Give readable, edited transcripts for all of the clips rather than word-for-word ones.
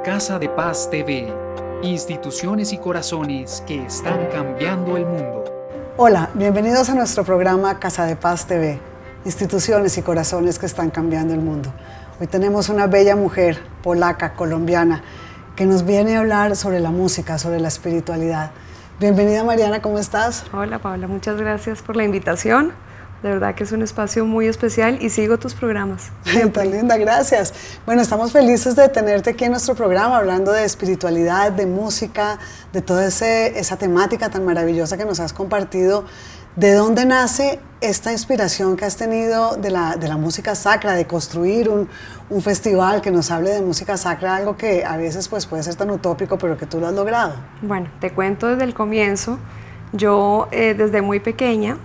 Casa de Paz TV, instituciones y corazones que están cambiando el mundo. Hola, bienvenidos a nuestro programa Casa de Paz TV, instituciones y corazones que están cambiando el mundo. Hoy tenemos una bella mujer polaca, colombiana, que nos viene a hablar sobre la música, sobre la espiritualidad. Bienvenida Mariana, ¿cómo estás? Hola Paula, muchas gracias por la invitación. De verdad que es un espacio muy especial y sigo tus programas. Tan linda, gracias. Bueno, estamos felices de tenerte aquí en nuestro programa hablando de espiritualidad, de música, de toda esa temática tan maravillosa que nos has compartido. ¿De dónde nace esta inspiración que has tenido de la música sacra, de construir un festival que nos hable de música sacra, algo que a veces pues, puede ser tan utópico, pero que tú lo has logrado? Bueno, te cuento desde el comienzo. Yo desde muy pequeña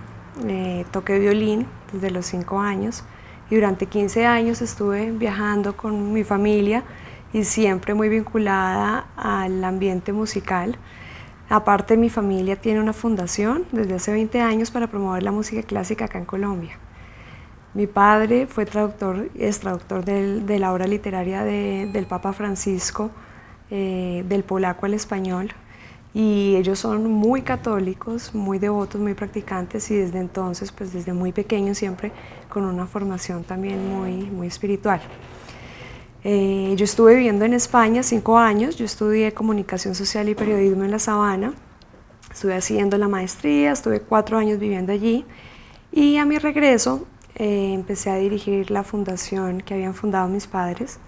toqué violín desde los 5 años y durante 15 años estuve viajando con mi familia y siempre muy vinculada al ambiente musical. Aparte, mi familia tiene una fundación desde hace 20 años para promover la música clásica acá en Colombia. Mi padre fue es traductor de la obra literaria del Papa Francisco, del polaco al español, y ellos son muy católicos, muy devotos, muy practicantes, y desde entonces, pues desde muy pequeños siempre con una formación también muy espiritual. Yo estuve viviendo en España 5 años, yo estudié comunicación social y periodismo en La Sabana, estuve haciendo la maestría, estuve 4 años viviendo allí y a mi regreso empecé a dirigir la fundación que habían fundado mis padres.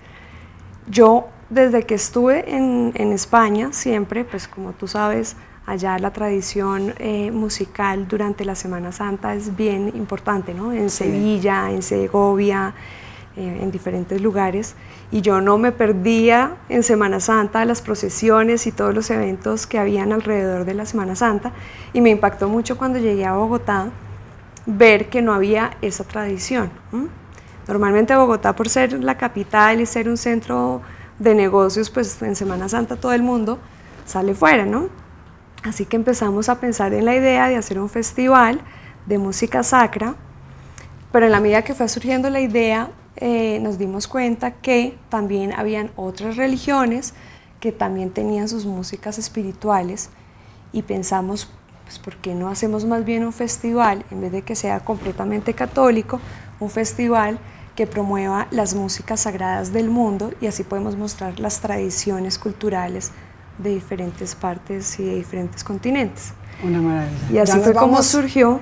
Yo desde que estuve en España siempre, pues como tú sabes, allá la tradición musical durante la Semana Santa es bien importante, ¿no? En Sevilla, en Segovia, en diferentes lugares, y yo no me perdía en Semana Santa las procesiones y todos los eventos que habían alrededor de la Semana Santa, y me impactó mucho cuando llegué a Bogotá ver que no había esa tradición. Normalmente Bogotá, por ser la capital y ser un centro de negocios, pues en Semana Santa todo el mundo sale fuera, ¿no? Así que empezamos a pensar en la idea de hacer un festival de música sacra, pero en la medida que fue surgiendo la idea, nos dimos cuenta que también habían otras religiones que también tenían sus músicas espirituales, y pensamos, pues, ¿por qué no hacemos más bien un festival, en vez de que sea completamente católico, un festival que promueva las músicas sagradas del mundo, y así podemos mostrar las tradiciones culturales de diferentes partes y de diferentes continentes? Una maravilla. Y así fue como surgió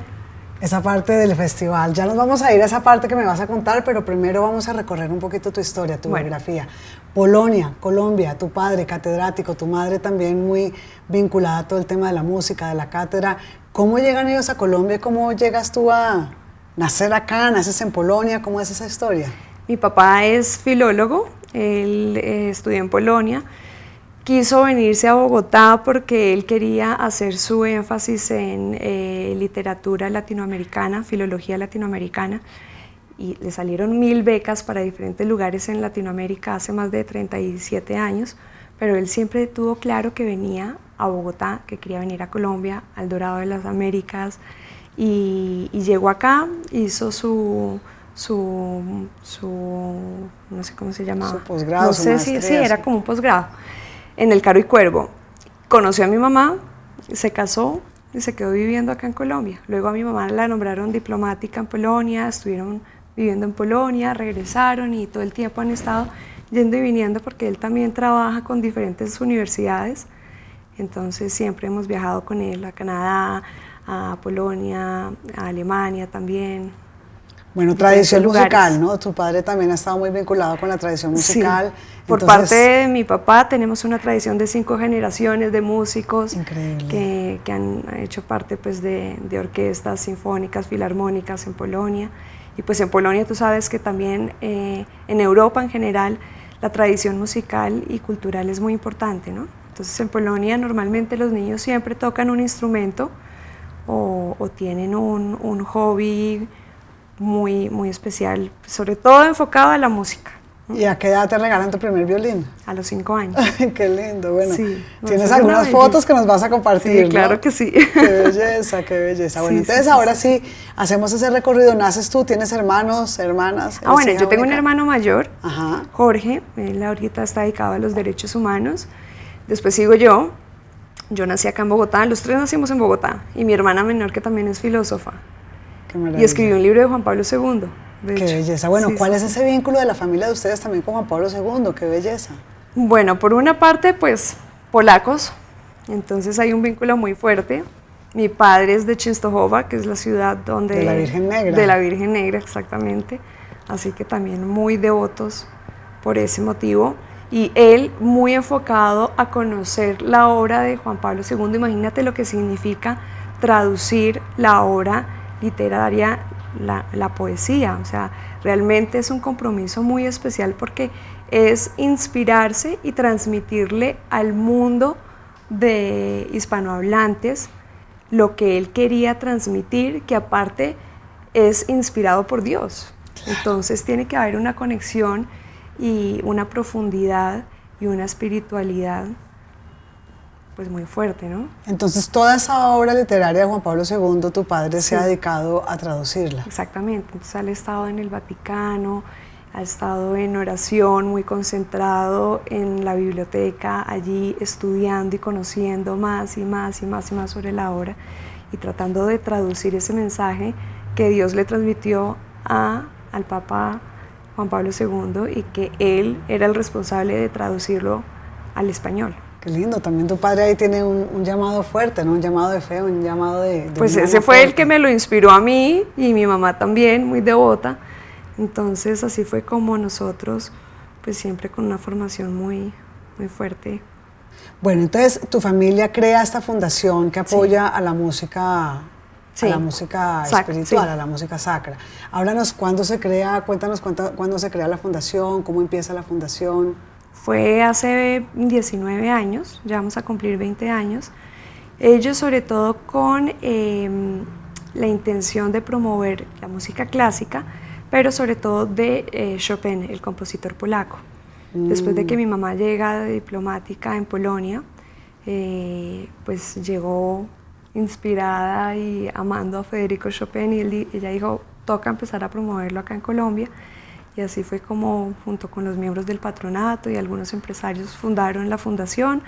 esa parte del festival. Ya nos vamos a ir a esa parte que me vas a contar, pero primero vamos a recorrer un poquito tu historia, tu biografía. Polonia, Colombia, tu padre catedrático, tu madre también muy vinculada a todo el tema de la música, de la cátedra. ¿Cómo llegan ellos a Colombia? ¿Cómo llegas tú a nacer acá? ¿Naces en Polonia? ¿Cómo es esa historia? Mi papá es filólogo, él estudió en Polonia. Quiso venirse a Bogotá porque él quería hacer su énfasis en literatura latinoamericana, filología latinoamericana, y le salieron 1000 becas para diferentes lugares en Latinoamérica hace más de 37 años, pero él siempre tuvo claro que venía a Bogotá, que quería venir a Colombia, al Dorado de las Américas, y llegó acá, hizo su no sé cómo se llamaba. Su posgrado, no sé si era como un posgrado, en el Caro y Cuervo. Conoció a mi mamá, se casó y se quedó viviendo acá en Colombia. Luego a mi mamá la nombraron diplomática en Polonia, estuvieron viviendo en Polonia, regresaron y todo el tiempo han estado yendo y viniendo porque él también trabaja con diferentes universidades. Entonces siempre hemos viajado con él a Canadá, a Polonia, a Alemania también. Bueno, tradición musical, ¿no? Tu padre también ha estado muy vinculado con la tradición musical. Sí. Por parte de mi papá tenemos una tradición de 5 generaciones de músicos que han hecho parte, pues, de orquestas sinfónicas, filarmónicas en Polonia. Y pues en Polonia tú sabes que también en Europa en general la tradición musical y cultural es muy importante, ¿no? Entonces en Polonia normalmente los niños siempre tocan un instrumento o tienen un hobby muy especial, sobre todo enfocado a la música, ¿Y a qué edad te regalan tu primer violín? A los 5 años. Ay, qué lindo. Bueno, Sí, no, tienes eso es algunas una fotos belleza. que nos vas a compartir, Sí, claro ¿no? que sí. Qué belleza, qué belleza. Bueno, Sí, entonces sí, ahora sí, hacemos ese recorrido. ¿Naces tú? ¿Tienes hermanos, hermanas? Ah, bueno, ¿Eres yo hija tengo un única? hermano mayor, Ajá. Jorge, él ahorita está dedicado a los derechos humanos. Después sigo yo nací acá en Bogotá, los tres nacimos en Bogotá, y mi hermana menor que también es filósofa, Qué y maravilla. escribió un libro de Juan Pablo II, de Qué hecho. belleza. Bueno, Sí, ¿cuál sí, es sí. ese vínculo de la familia de ustedes también con Juan Pablo II? Qué belleza. Bueno, por una parte, pues, polacos, entonces hay un vínculo muy fuerte. Mi padre es de Częstochowa, que es la ciudad donde... De la Virgen Negra. De la Virgen Negra, exactamente. Así que también muy devotos por ese motivo. Y él muy enfocado a conocer la obra de Juan Pablo II. Imagínate lo que significa traducir la obra literaria, la poesía. O sea, realmente es un compromiso muy especial porque es inspirarse y transmitirle al mundo de hispanohablantes lo que él quería transmitir, que aparte es inspirado por Dios. Entonces tiene que haber una conexión y una profundidad y una espiritualidad pues muy fuerte, ¿no? Entonces, toda esa obra literaria de Juan Pablo II, tu padre se Sí. ha dedicado a traducirla. Exactamente. Entonces él ha estado en el Vaticano, ha estado en oración, muy concentrado en la biblioteca, allí estudiando y conociendo más y más y más y más sobre la obra y tratando de traducir ese mensaje que Dios le transmitió al Papa Juan Pablo II y que él era el responsable de traducirlo al español. Qué lindo, también tu padre ahí tiene un llamado fuerte, ¿no? Un llamado de fe, un llamado de Pues un ese alma fue el fuerte. que me lo inspiró a mí y mi mamá también, muy devota. Entonces así fue como nosotros, pues siempre con una formación muy, muy fuerte. Bueno, entonces tu familia crea esta fundación que apoya Sí. a la música, Sí. a la música espiritual, a la música sacra. Háblanos cuándo se crea, cuéntanos cuándo se crea la fundación, cómo empieza la fundación. Fue hace 19 años, ya vamos a cumplir 20 años. Ellos sobre todo con la intención de promover la música clásica, pero sobre todo de Chopin, el compositor polaco. Después de que mi mamá llega de diplomática en Polonia, pues llegó inspirada y amando a Federico Chopin y ella dijo, toca empezar a promoverlo acá en Colombia. Y así fue como, junto con los miembros del patronato y algunos empresarios, fundaron la fundación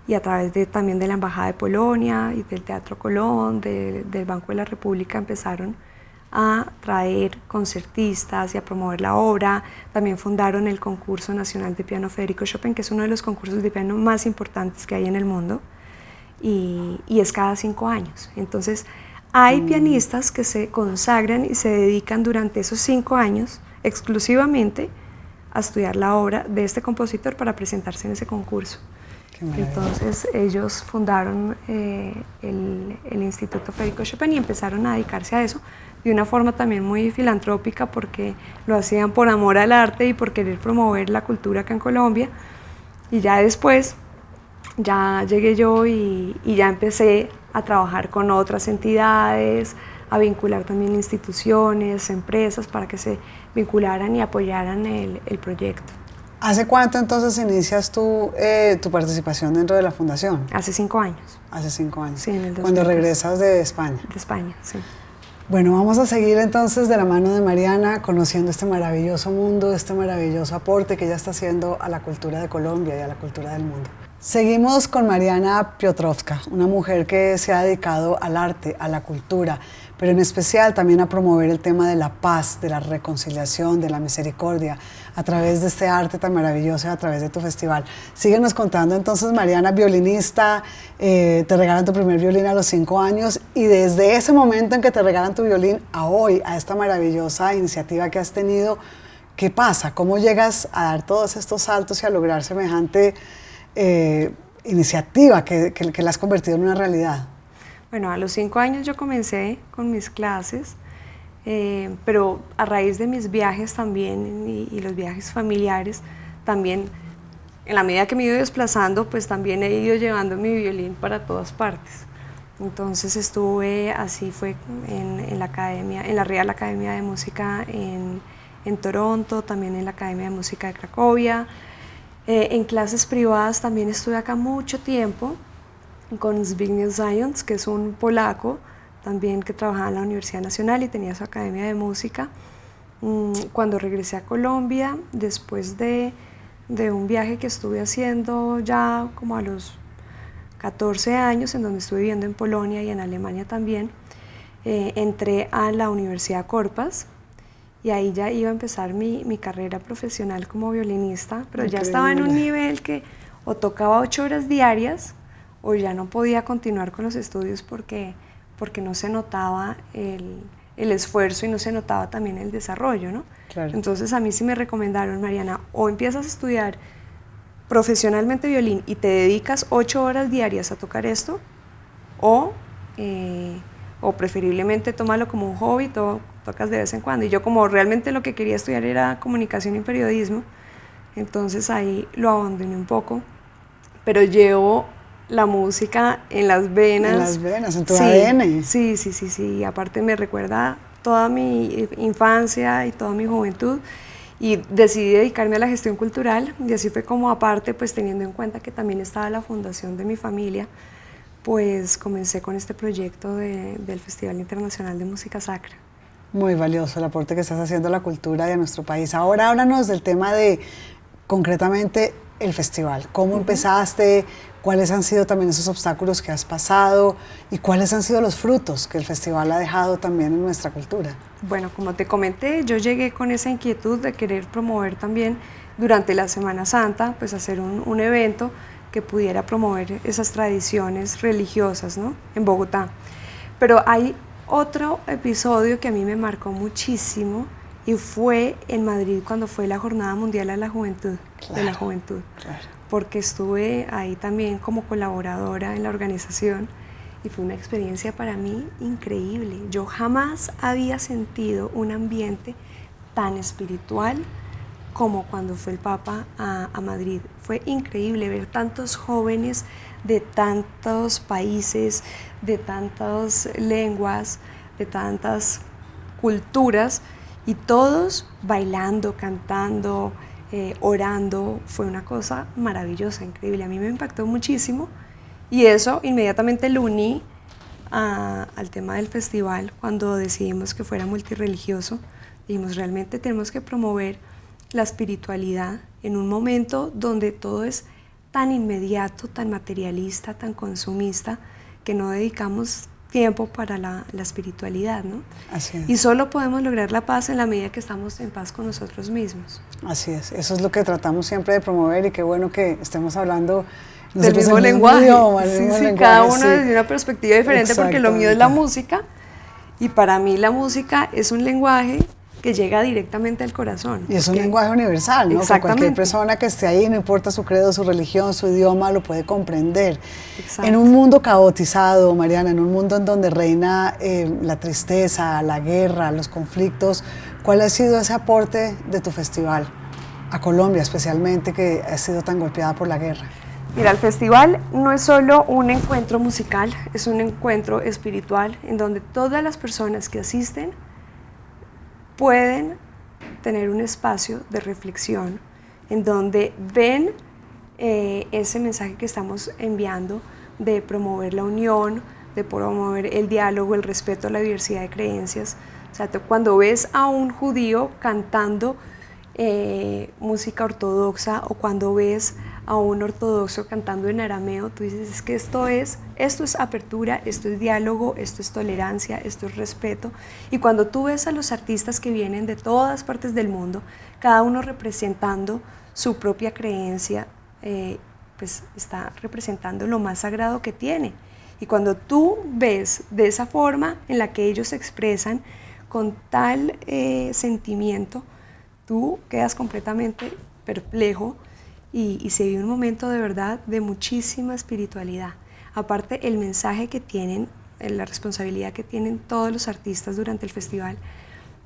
y a través también de la Embajada de Polonia y del Teatro Colón, del Banco de la República, empezaron a traer concertistas y a promover la obra. También fundaron el Concurso Nacional de Piano Federico Chopin, que es uno de los concursos de piano más importantes que hay en el mundo, y es cada 5 años. Entonces, hay pianistas que se consagran y se dedican durante esos 5 años exclusivamente a estudiar la obra de este compositor para presentarse en ese concurso. Qué maravilla. Entonces ellos fundaron el Instituto Federico Chopin y empezaron a dedicarse a eso de una forma también muy filantrópica porque lo hacían por amor al arte y por querer promover la cultura acá en Colombia. Y ya después, ya llegué yo y ya empecé a trabajar con otras entidades, a vincular también instituciones, empresas, para que se vincularan y apoyaran el proyecto. ¿Hace cuánto entonces inicias tu participación dentro de la fundación? Hace 5 años. Hace 5 años. Sí, en el 2003. Cuando regresas de España. De España, sí. Bueno, vamos a seguir entonces de la mano de Mariana, conociendo este maravilloso mundo, este maravilloso aporte que ella está haciendo a la cultura de Colombia y a la cultura del mundo. Seguimos con Mariana Piotrowska, una mujer que se ha dedicado al arte, a la cultura, pero en especial también a promover el tema de la paz, de la reconciliación, de la misericordia, a través de este arte tan maravilloso y a través de tu festival. Síguenos contando entonces, Mariana, violinista, te regalan tu primer violín a los 5 años y desde ese momento en que te regalan tu violín a hoy, a esta maravillosa iniciativa que has tenido, ¿qué pasa? ¿Cómo llegas a dar todos estos saltos y a lograr semejante iniciativa que la has convertido en una realidad? Bueno, a los 5 años yo comencé con mis clases, pero a raíz de mis viajes también y los viajes familiares, también en la medida que me he ido desplazando, pues también he ido llevando mi violín para todas partes. Entonces así fue en la academia, en la Real Academia de Música en en Toronto, también en la Academia de Música de Cracovia. En clases privadas también estuve acá mucho tiempo con Zbigniew Zając, que es un polaco también que trabajaba en la Universidad Nacional y tenía su academia de música. Cuando regresé a Colombia, después de un viaje que estuve haciendo ya como a los 14 años, en donde estuve viviendo en Polonia y en Alemania también, entré a la Universidad Corpas y ahí ya iba a empezar mi carrera profesional como violinista, pero ya estaba en un nivel que o tocaba 8 horas diarias o ya no podía continuar con los estudios porque no se notaba el esfuerzo y no se notaba también el desarrollo, ¿no? Claro. Entonces a mí sí me recomendaron, Mariana, o empiezas a estudiar profesionalmente violín y te dedicas 8 horas diarias a tocar esto, o preferiblemente tómalo como un hobby, tocas de vez en cuando. Y yo, como realmente lo que quería estudiar era comunicación y periodismo, entonces ahí lo abandoné un poco, pero llevo la música en las venas. En las venas, en tu ADN. Sí, y aparte me recuerda toda mi infancia y toda mi juventud, y decidí dedicarme a la gestión cultural, y así fue como, aparte, pues teniendo en cuenta que también estaba la fundación de mi familia, pues comencé con este proyecto del Festival Internacional de Música Sacra. Muy valioso el aporte que estás haciendo a la cultura de nuestro país. Ahora háblanos del tema de, concretamente, el festival. ¿Cómo empezaste? ¿Cuáles han sido también esos obstáculos que has pasado? ¿Y cuáles han sido los frutos que el festival ha dejado también en nuestra cultura? Bueno, como te comenté, yo llegué con esa inquietud de querer promover también durante la Semana Santa, pues hacer un evento que pudiera promover esas tradiciones religiosas, ¿no?, en Bogotá. Pero hay otro episodio que a mí me marcó muchísimo, y fue en Madrid cuando fue la Jornada Mundial de la Juventud, Claro. Porque estuve ahí también como colaboradora en la organización y fue una experiencia para mí increíble. Yo jamás había sentido un ambiente tan espiritual como cuando fue el Papa a Madrid. Fue increíble ver tantos jóvenes de tantos países, de tantas lenguas, de tantas culturas, y todos bailando, cantando, orando. Fue una cosa maravillosa, increíble. A mí me impactó muchísimo, y eso inmediatamente lo uní al tema del festival. Cuando decidimos que fuera multirreligioso, dijimos, realmente tenemos que promover la espiritualidad en un momento donde todo es tan inmediato, tan materialista, tan consumista, que no dedicamos tiempo para la espiritualidad, ¿no? Así es. Y solo podemos lograr la paz en la medida que estamos en paz con nosotros mismos. Así es, eso es lo que tratamos siempre de promover, y qué bueno que estemos hablando del mismo lenguaje. Idioma, Cada uno desde una perspectiva diferente, porque lo mío es la música, y para mí la música es un lenguaje que llega directamente al corazón. Y es un lenguaje universal, ¿no? Que cualquier persona que esté ahí, no importa su credo, su religión, su idioma, lo puede comprender. Exacto. En un mundo caotizado, Mariana, en un mundo en donde reina la tristeza, la guerra, los conflictos, ¿cuál ha sido ese aporte de tu festival a Colombia, especialmente, que ha sido tan golpeada por la guerra? Mira, el festival no es solo un encuentro musical, es un encuentro espiritual en donde todas las personas que asisten pueden tener un espacio de reflexión, en donde ven ese mensaje que estamos enviando de promover la unión, de promover el diálogo, el respeto a la diversidad de creencias. O sea, cuando ves a un judío cantando música ortodoxa, o cuando ves a un ortodoxo cantando en arameo, tú dices, es que esto es apertura, esto es diálogo, esto es tolerancia, esto es respeto. Y cuando tú ves a los artistas que vienen de todas partes del mundo, cada uno representando su propia creencia, pues está representando lo más sagrado que tiene. Y cuando tú ves de esa forma en la que ellos se expresan con tal sentimiento, tú quedas completamente perplejo, y se vive un momento de verdad de muchísima espiritualidad. Aparte, el mensaje que tienen, la responsabilidad que tienen todos los artistas durante el festival,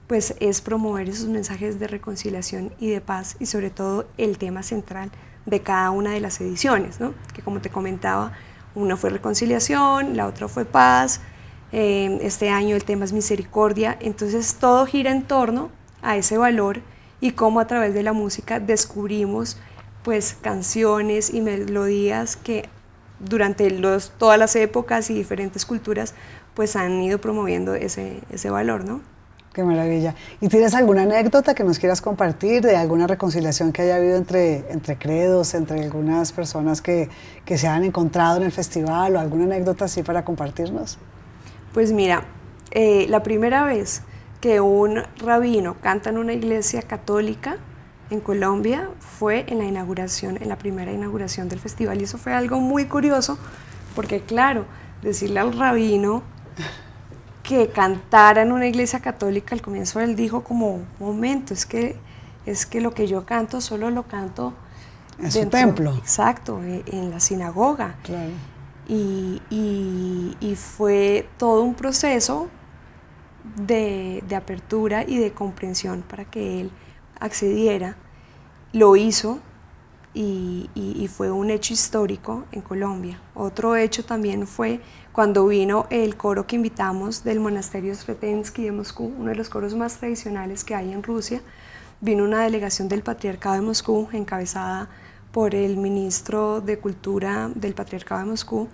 pues es promover esos mensajes de reconciliación y de paz, y sobre todo el tema central de cada una de las ediciones, ¿no? Que, como te comentaba, una fue reconciliación, la otra fue paz, este año el tema es misericordia. Entonces todo gira en torno a ese valor y cómo a través de la música descubrimos pues canciones y melodías que durante todas las épocas y diferentes culturas pues han ido promoviendo ese valor, ¿no? Qué maravilla. ¿Y tienes alguna anécdota que nos quieras compartir de alguna reconciliación que haya habido entre credos, entre algunas personas que se han encontrado en el festival o alguna anécdota así para compartirnos? Pues mira, la primera vez que un rabino canta en una iglesia católica en Colombia fue en la primera inauguración del festival, y eso fue algo muy curioso porque claro, decirle al rabino que cantara en una iglesia católica, al comienzo él dijo como, un momento, es que lo que yo canto solo lo canto en su templo. Exacto, en la sinagoga. Claro. Y fue todo un proceso de apertura y de comprensión para que él accediera. Lo hizo y fue un hecho histórico en Colombia. Otro hecho también fue cuando vino el coro que invitamos del monasterio Sretensky de Moscú, uno de los coros más tradicionales que hay en Rusia. Vino una delegación del Patriarcado de Moscú encabezada por el ministro de Cultura del Patriarcado de Moscú,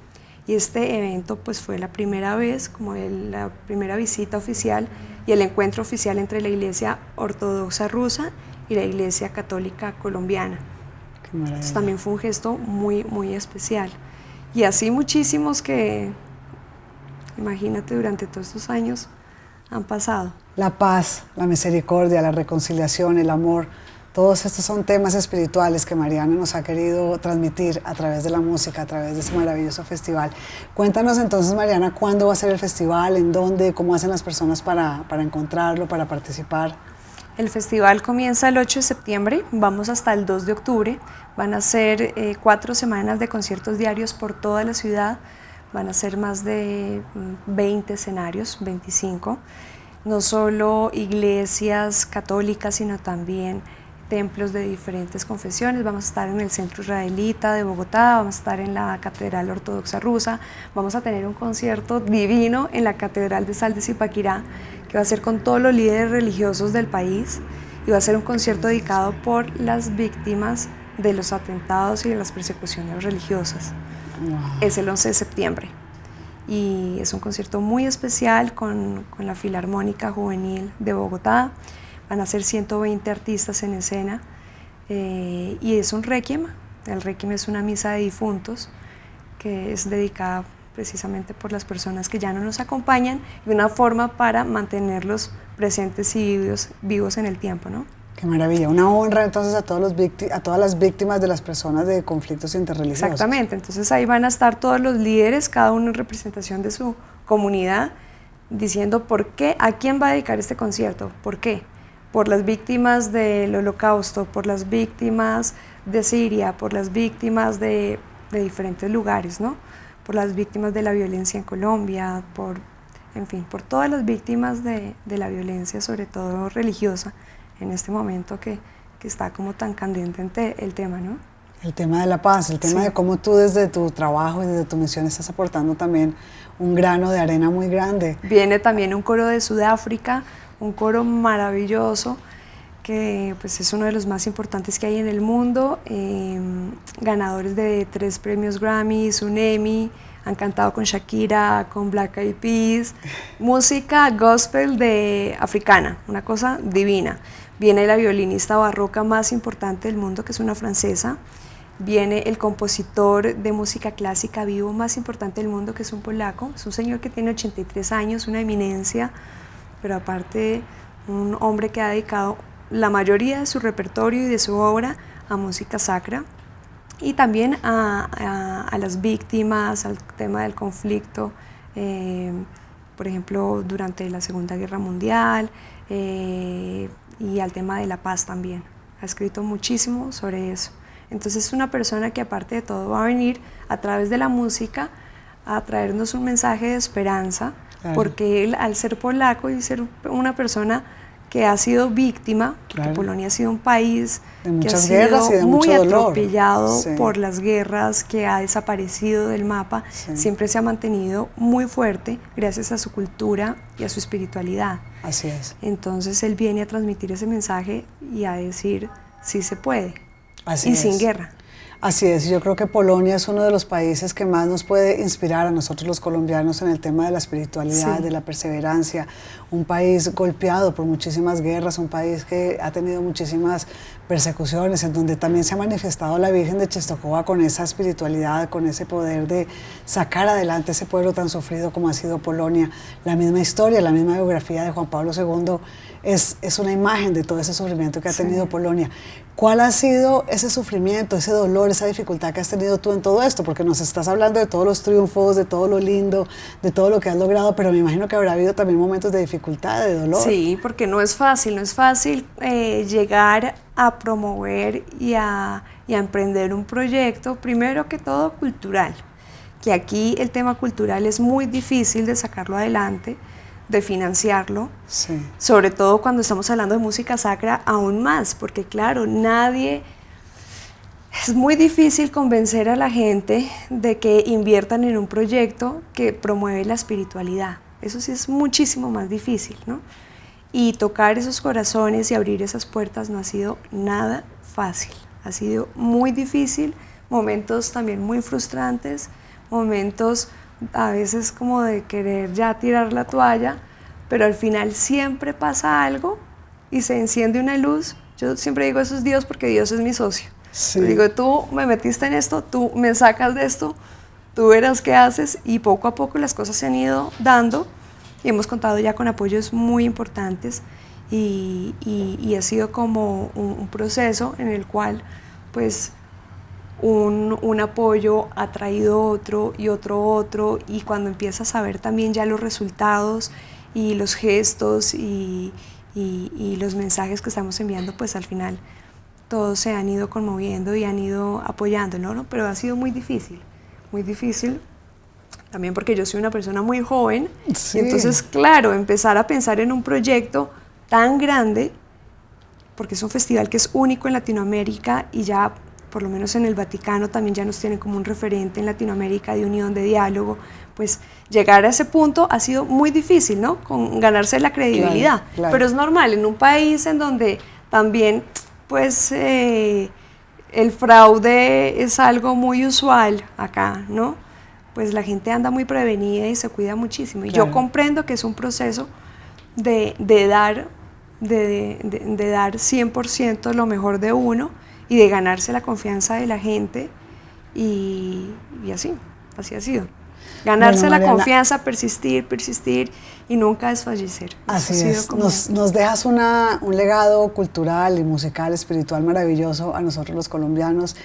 y este evento pues fue la primera vez, como la primera visita oficial y el encuentro oficial entre la Iglesia Ortodoxa rusa y la Iglesia Católica colombiana. Entonces también fue un gesto muy, muy especial. Y así muchísimos que, imagínate, durante todos estos años han pasado. La paz, la misericordia, la reconciliación, el amor, todos estos son temas espirituales que Mariana nos ha querido transmitir a través de la música, a través de ese maravilloso festival. Cuéntanos entonces, Mariana, ¿cuándo va a ser el festival? ¿En dónde? ¿Cómo hacen las personas para encontrarlo, para participar? El festival comienza el 8 de septiembre, vamos hasta el 2 de octubre. Van a ser 4 semanas de conciertos diarios por toda la ciudad. Van a ser más de 20 escenarios, 25. No solo iglesias católicas, sino también templos de diferentes confesiones. Vamos a estar en el Centro Israelita de Bogotá, vamos a estar en la Catedral Ortodoxa Rusa, vamos a tener un concierto divino en la Catedral de Sal de Zipaquirá, que va a ser con todos los líderes religiosos del país, y va a ser un concierto dedicado por las víctimas de los atentados y de las persecuciones religiosas. Wow. Es el 11 de septiembre. Y es un concierto muy especial con la Filarmónica Juvenil de Bogotá. Van a ser 120 artistas en escena, y es un requiem. El requiem es una misa de difuntos que es dedicada precisamente por las personas que ya no nos acompañan, y una forma para mantenerlos presentes y vivos en el tiempo, ¿no? Qué maravilla, una honra entonces a todas las víctimas de las personas de conflictos interreligiosos. Exactamente, entonces ahí van a estar todos los líderes, cada uno en representación de su comunidad, diciendo por qué, a quién va a dedicar este concierto, por qué. Por las víctimas del Holocausto, por las víctimas de Siria, por las víctimas de diferentes lugares, ¿no? Por las víctimas de la violencia en Colombia, en fin, por todas las víctimas de la violencia, sobre todo religiosa, en este momento que está como tan candente el tema, ¿no? El tema de la paz, el tema de cómo tú desde tu trabajo y desde tu misión estás aportando también un grano de arena muy grande. Viene también un coro de Sudáfrica, un coro maravilloso, que pues es uno de los más importantes que hay en el mundo, ganadores de 3 premios Grammy, un Emmy, han cantado con Shakira, con Black Eyed Peas, música gospel africana, una cosa divina. Viene la violinista barroca más importante del mundo, que es una francesa. Viene el compositor de música clásica vivo más importante del mundo, que es un polaco. Es un señor que tiene 83 años, una eminencia, pero aparte un hombre que ha dedicado la mayoría de su repertorio y de su obra a música sacra, y también a las víctimas, al tema del conflicto, por ejemplo, durante la Segunda Guerra Mundial, y al tema de la paz también. Ha escrito muchísimo sobre eso. Entonces es una persona que aparte de todo va a venir a través de la música a traernos un mensaje de esperanza, claro, porque él, al ser polaco y ser una persona que ha sido víctima, porque claro, Polonia ha sido un país de que ha sido muy dolor, atropellado por las guerras, que ha desaparecido del mapa, siempre se ha mantenido muy fuerte gracias a su cultura y a su espiritualidad. Así es. Entonces él viene a transmitir ese mensaje y a decir, sí se puede, Así y es. sin guerra. Así es, yo creo que Polonia es uno de los países que más nos puede inspirar a nosotros los colombianos en el tema de la espiritualidad, Sí. de la perseverancia. Un país golpeado por muchísimas guerras, un país que ha tenido muchísimas persecuciones, en donde también se ha manifestado la Virgen de Czestochowa con esa espiritualidad, con ese poder de sacar adelante ese pueblo tan sufrido como ha sido Polonia. La misma historia, la misma biografía de Juan Pablo II es una imagen de todo ese sufrimiento que ha tenido Polonia. ¿Cuál ha sido ese sufrimiento, ese dolor, esa dificultad que has tenido tú en todo esto? Porque nos estás hablando de todos los triunfos, de todo lo lindo, de todo lo que has logrado, pero me imagino que habrá habido también momentos de dificultad, de dolor. Sí, porque no es fácil llegar a promover y a emprender un proyecto, primero que todo cultural, que aquí el tema cultural es muy difícil de sacarlo adelante, de financiarlo, Sí. sobre todo cuando estamos hablando de música sacra aún más, porque claro, es muy difícil convencer a la gente de que inviertan en un proyecto que promueve la espiritualidad. Eso sí es muchísimo más difícil, ¿no? Y tocar esos corazones y abrir esas puertas no ha sido nada fácil, ha sido muy difícil, momentos también muy frustrantes, momentos a veces como de querer ya tirar la toalla, pero al final siempre pasa algo y se enciende una luz. Yo siempre digo eso es Dios porque Dios es mi socio. Sí. Digo, tú me metiste en esto, tú me sacas de esto, tú verás qué haces, y poco a poco las cosas se han ido dando y hemos contado ya con apoyos muy importantes y ha sido como un proceso en el cual pues un apoyo ha traído otro y otro, y cuando empiezas a ver también ya los resultados y los gestos y los mensajes que estamos enviando, pues al final todos se han ido conmoviendo y han ido apoyando, ¿no? Pero ha sido muy difícil también porque yo soy una persona muy joven. Sí. Entonces, claro, empezar a pensar en un proyecto tan grande, porque es un festival que es único en Latinoamérica y ya por lo menos en el Vaticano también ya nos tienen como un referente en Latinoamérica de unión, de diálogo, pues llegar a ese punto ha sido muy difícil, ¿no? Con ganarse la credibilidad. Claro, claro. Pero es normal, en un país en donde también, pues, el fraude es algo muy usual acá, ¿no? Pues la gente anda muy prevenida y se cuida muchísimo. Y Claro. yo comprendo que es un proceso de dar 100% lo mejor de uno y de ganarse la confianza de la gente, y así ha sido. Ganarse Bueno, la Mariana, confianza, persistir y nunca desfallecer. Así Eso ha sido es, como- nos dejas un legado cultural y musical, espiritual maravilloso a nosotros los colombianos,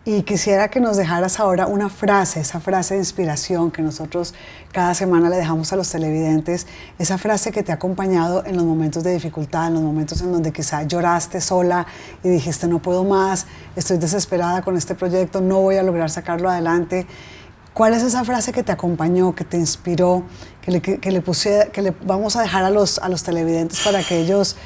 y quisiera que nos dejaras ahora una frase, esa frase de inspiración que nosotros cada semana le dejamos a los televidentes, esa frase que te ha acompañado en los momentos de dificultad, en los momentos en donde quizá lloraste sola y dijiste no puedo más, estoy desesperada con este proyecto, no voy a lograr sacarlo adelante. ¿Cuál es esa frase que te acompañó, que te inspiró, que le vamos a dejar a los televidentes para que ellos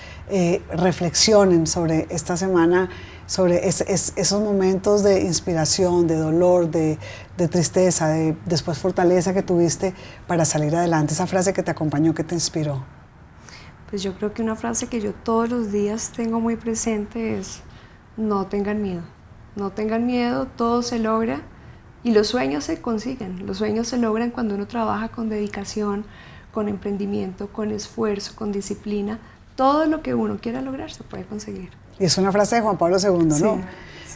reflexionen sobre esta semana, sobre esos momentos de inspiración, de dolor, de tristeza, de después fortaleza que tuviste para salir adelante? Esa frase que te acompañó, que te inspiró. Pues yo creo que una frase que yo todos los días tengo muy presente es: no tengan miedo, todo se logra. Y los sueños se consiguen, los sueños se logran cuando uno trabaja con dedicación, con emprendimiento, con esfuerzo, con disciplina. Todo lo que uno quiera lograr se puede conseguir. Y es una frase de Juan Pablo II, ¿no? Sí.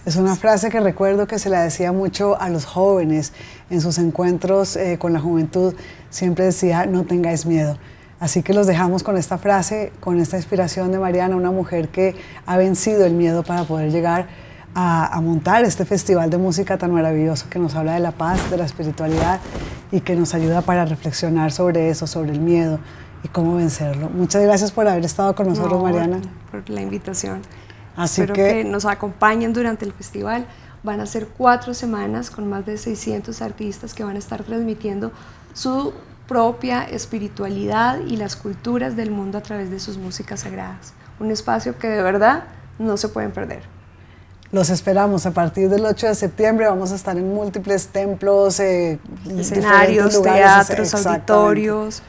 Es una frase que recuerdo que se la decía mucho a los jóvenes en sus encuentros con la juventud. Siempre decía, no tengáis miedo. Así que los dejamos con esta frase, con esta inspiración de Mariana, una mujer que ha vencido el miedo para poder llegar a montar este festival de música tan maravilloso que nos habla de la paz, de la espiritualidad, y que nos ayuda para reflexionar sobre eso, sobre el miedo y cómo vencerlo. Muchas gracias por haber estado con nosotros, Mariana. Por la invitación. Así Espero que nos acompañen durante el festival. Van a ser 4 semanas con más de 600 artistas que van a estar transmitiendo su propia espiritualidad y las culturas del mundo a través de sus músicas sagradas. Un espacio que de verdad no se pueden perder. Los esperamos a partir del 8 de septiembre. Vamos a estar en múltiples templos, escenarios, lugares, teatros, auditorios,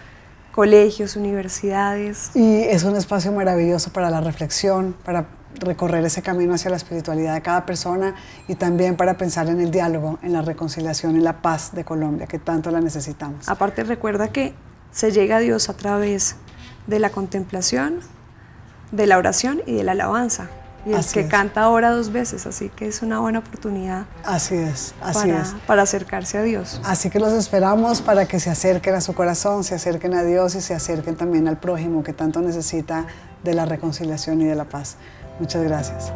colegios, universidades. Y es un espacio maravilloso para la reflexión, para recorrer ese camino hacia la espiritualidad de cada persona y también para pensar en el diálogo, en la reconciliación y la paz de Colombia, que tanto la necesitamos. Aparte, recuerda que se llega a Dios a través de la contemplación, de la oración y de la alabanza. Y el que canta ora 2 veces, así que es una buena oportunidad. Así es, para acercarse a Dios. Así que los esperamos para que se acerquen a su corazón, se acerquen a Dios y se acerquen también al prójimo que tanto necesita de la reconciliación y de la paz. Muchas gracias.